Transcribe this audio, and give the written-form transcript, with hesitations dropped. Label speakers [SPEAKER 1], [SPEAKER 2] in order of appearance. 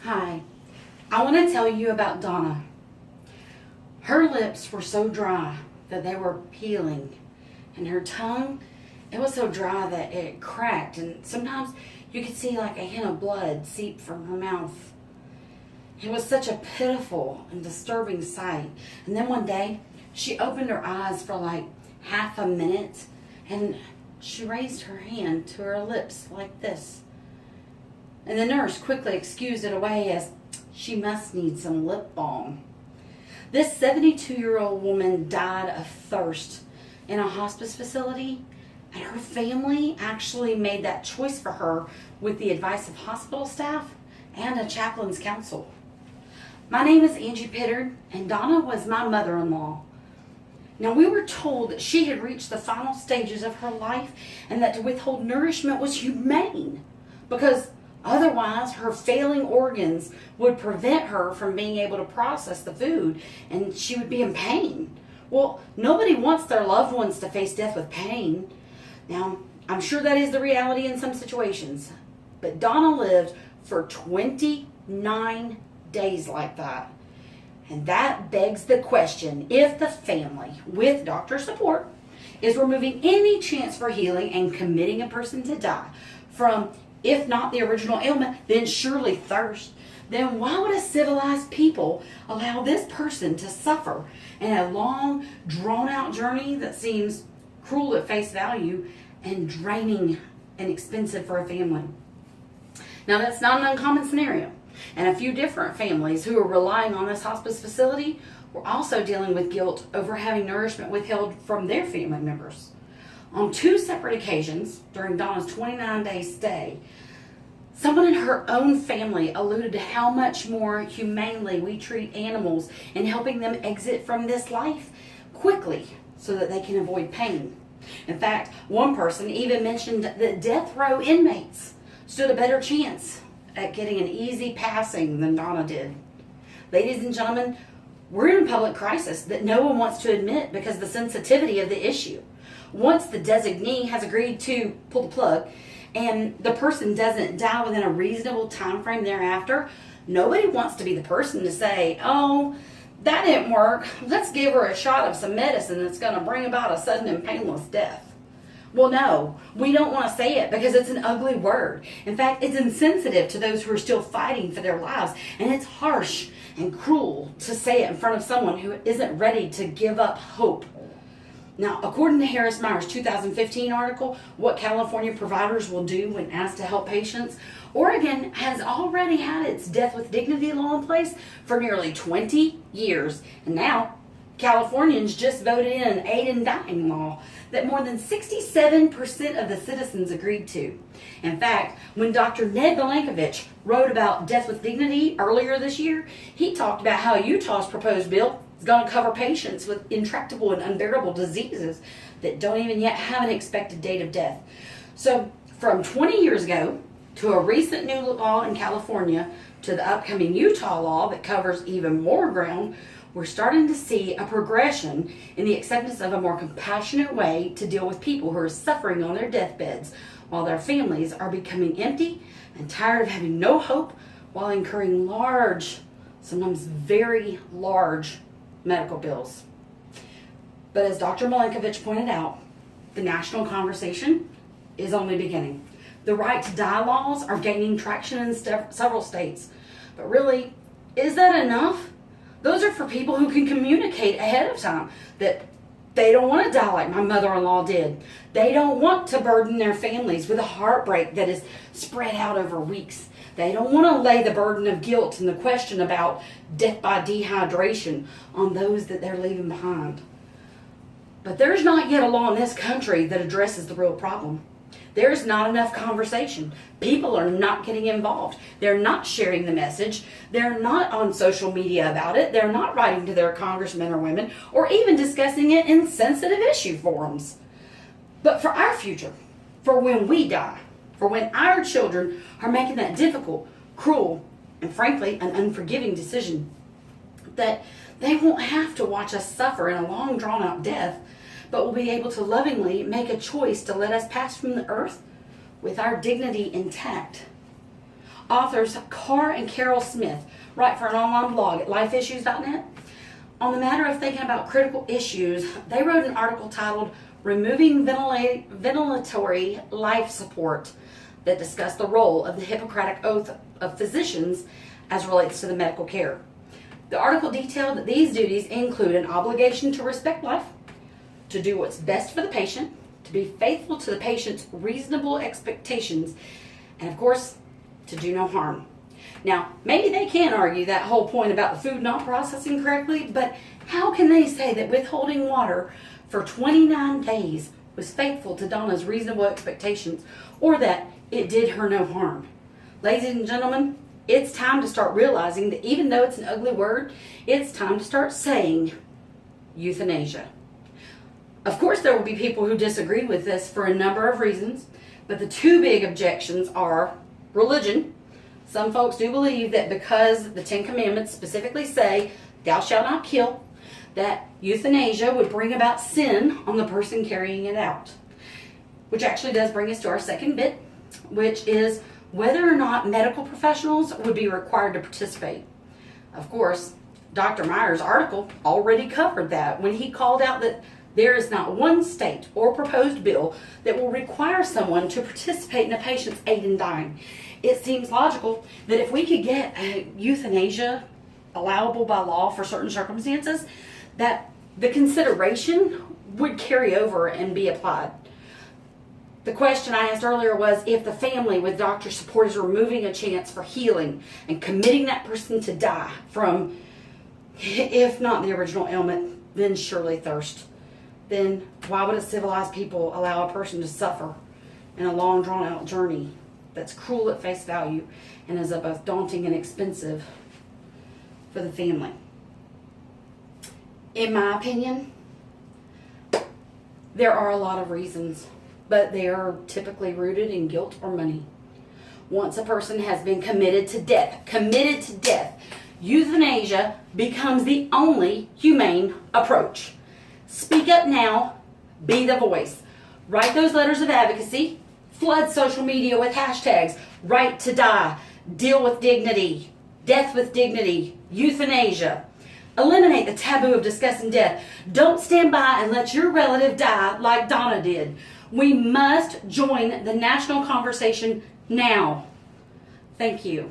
[SPEAKER 1] Hi, I want to tell you about Donna. Her lips were so dry that they were peeling, and her tongue, it was so dry that it cracked, and sometimes you could see like a hint of blood seep from her mouth. It was such a pitiful and disturbing sight. And then one day, she opened her eyes for like half a minute, and she raised her hand to her lips like this. And the nurse quickly excused it away as she must need some lip balm. This 72-year-old woman died of thirst in a hospice facility, and her family actually made that choice for her with the advice of hospital staff and a chaplain's counsel. My name is Angie Pittard, and Donna was my mother-in-law. Now, we were told that she had reached the final stages of her life and that to withhold nourishment was humane because otherwise her failing organs would prevent her from being able to process the food and she would be in pain. Well, nobody wants their loved ones to face death with pain. Now, I'm sure that is the reality in some situations, but Donna lived for 29 days like that. And that begs the question, if the family, with doctor support, is removing any chance for healing and committing a person to die from, if not the original ailment, then surely thirst, then why would a civilized people allow this person to suffer in a long, drawn-out journey that seems cruel at face value and draining and expensive for a family? Now, that's not an uncommon scenario. And a few different families who are relying on this hospice facility were also dealing with guilt over having nourishment withheld from their family members. On 2 separate occasions during Donna's 29-day stay, someone in her own family alluded to how much more humanely we treat animals in helping them exit from this life quickly so that they can avoid pain. In fact, one person even mentioned that death row inmates stood a better chance at getting an easy passing than Donna did. Ladies and gentlemen, we're in a public crisis that no one wants to admit because of the sensitivity of the issue. Once the designee has agreed to pull the plug and the person doesn't die within a reasonable time frame thereafter, nobody wants to be the person to say, oh, that didn't work. Let's give her a shot of some medicine that's going to bring about a sudden and painless death. Well, no, we don't want to say it because it's an ugly word. In fact, it's insensitive to those who are still fighting for their lives, and it's harsh and cruel to say it in front of someone who isn't ready to give up hope. Now, according to Harris Meyer's 2015 article, What California Providers Will Do When Asked to Help Patients, Oregon has already had its Death with Dignity law in place for nearly 20 years, and now Californians just voted in an aid in dying law that more than 67% of the citizens agreed to. In fact, when Dr. Ned Milankovich wrote about Death with Dignity earlier this year, he talked about how Utah's proposed bill is going to cover patients with intractable and unbearable diseases that don't even yet have an expected date of death. So from 20 years ago to a recent new law in California to the upcoming Utah law that covers even more ground, we're starting to see a progression in the acceptance of a more compassionate way to deal with people who are suffering on their deathbeds while their families are becoming empty and tired of having no hope while incurring large, sometimes very large, medical bills. But as Dr. Milankovich pointed out, the national conversation is only beginning. The right to die laws are gaining traction in several states. But really, is that enough? Those are for people who can communicate ahead of time that they don't want to die like my mother-in-law did. They don't want to burden their families with a heartbreak that is spread out over weeks. They don't want to lay the burden of guilt and the question about death by dehydration on those that they're leaving behind. But there's not yet a law in this country that addresses the real problem. There's not enough conversation. People are not getting involved. They're not sharing the message. They're not on social media about it. They're not writing to their congressmen or women or even discussing it in sensitive issue forums. But for our future, for when we die, for when our children are making that difficult, cruel, and frankly, an unforgiving decision, that they won't have to watch us suffer in a long, drawn-out death, but will be able to lovingly make a choice to let us pass from the earth with our dignity intact. Authors Carr and Carol Smith write for an online blog at lifeissues.net. On the matter of thinking about critical issues, they wrote an article titled Removing Ventilatory Life Support that discussed the role of the Hippocratic Oath of physicians as relates to the medical care. The article detailed that these duties include an obligation to respect life, to do what's best for the patient, to be faithful to the patient's reasonable expectations, and of course, to do no harm. Now, maybe they can argue that whole point about the food not processing correctly, but how can they say that withholding water for 29 days was faithful to Donna's reasonable expectations, or that it did her no harm? Ladies and gentlemen, it's time to start realizing that even though it's an ugly word, it's time to start saying euthanasia. Of course, there will be people who disagree with this for a number of reasons, but the two big objections are religion. Some folks do believe that because the Ten Commandments specifically say, thou shalt not kill, that euthanasia would bring about sin on the person carrying it out. Which actually does bring us to our second bit, which is whether or not medical professionals would be required to participate. Of course, Dr. Meyer's article already covered that when he called out that there is not one state or proposed bill that will require someone to participate in a patient's aid in dying. It seems logical that if we could get euthanasia allowable by law for certain circumstances, that the consideration would carry over and be applied. The question I asked earlier was if the family with doctor support is removing a chance for healing and committing that person to die from, if not the original ailment, then surely thirst. Then why would a civilized people allow a person to suffer in a long drawn out journey that's cruel at face value and is both daunting and expensive for the family? In my opinion, there are a lot of reasons, but they are typically rooted in guilt or money. Once a person has been committed to death, euthanasia becomes the only humane approach. Speak up now, be the voice. Write those letters of advocacy, flood social media with hashtags, right to die, deal with dignity, death with dignity, euthanasia. Eliminate the taboo of discussing death. Don't stand by and let your relative die like Donna did. We must join the national conversation now. Thank you.